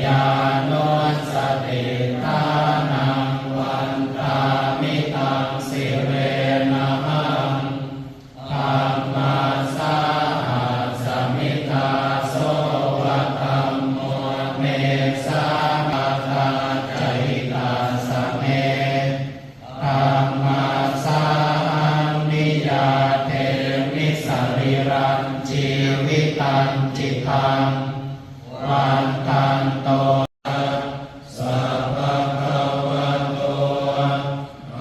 ญาโนสติทานังวันทามิตังสิเรนะหังธัมมาสาหัสสมิทาโสวะธัมโมเมสามาทาจหิตาสเมธัมมาสาหังนิยาเทมิสริรังชีวิตังจิตังวันตันโตสัพพะคะวะโต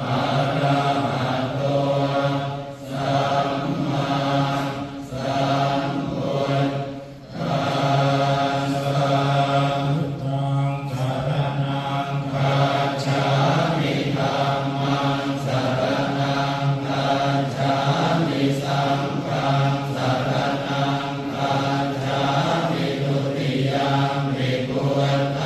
อะระหะโตสัมมาสัมพุทธัสสะธังสรณังคัจฉามิธัมมังสรณังคัจฉามิสังฆังสรณังคัจฉามิทุติยัมปิพุทธั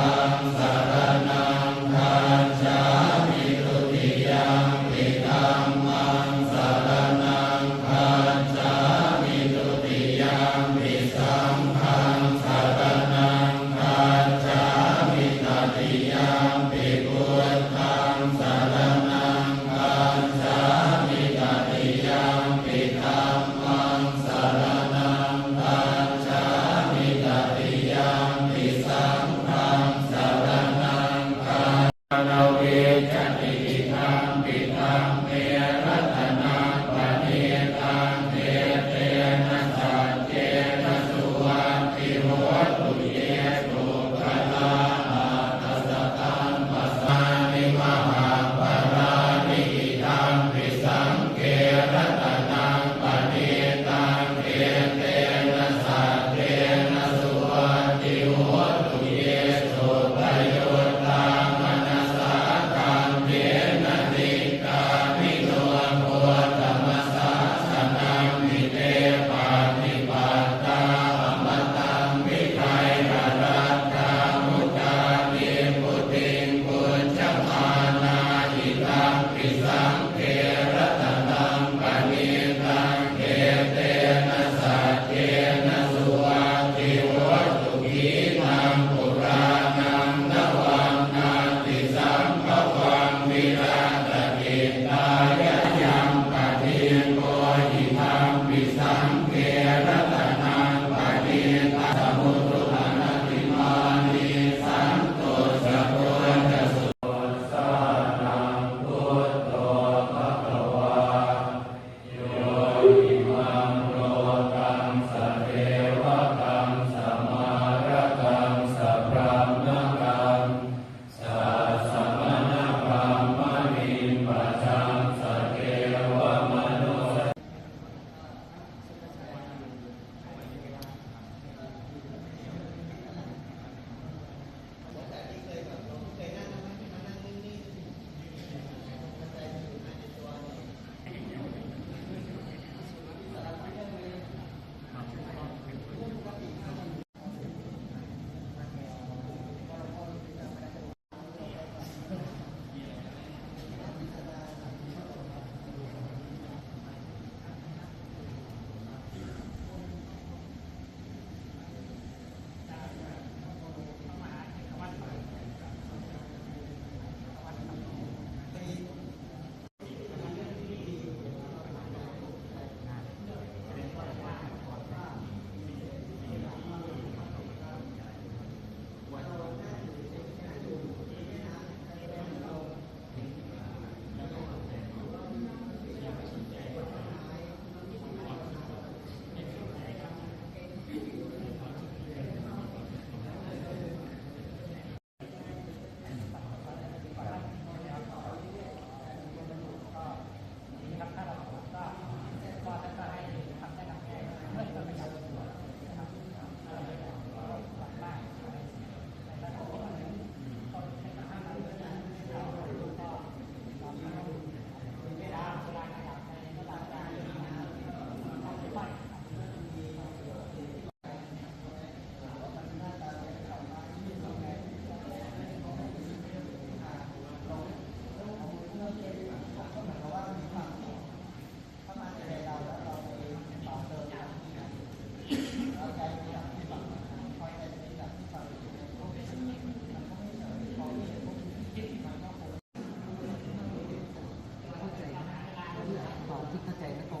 ที่เข้าใจไม่ตรง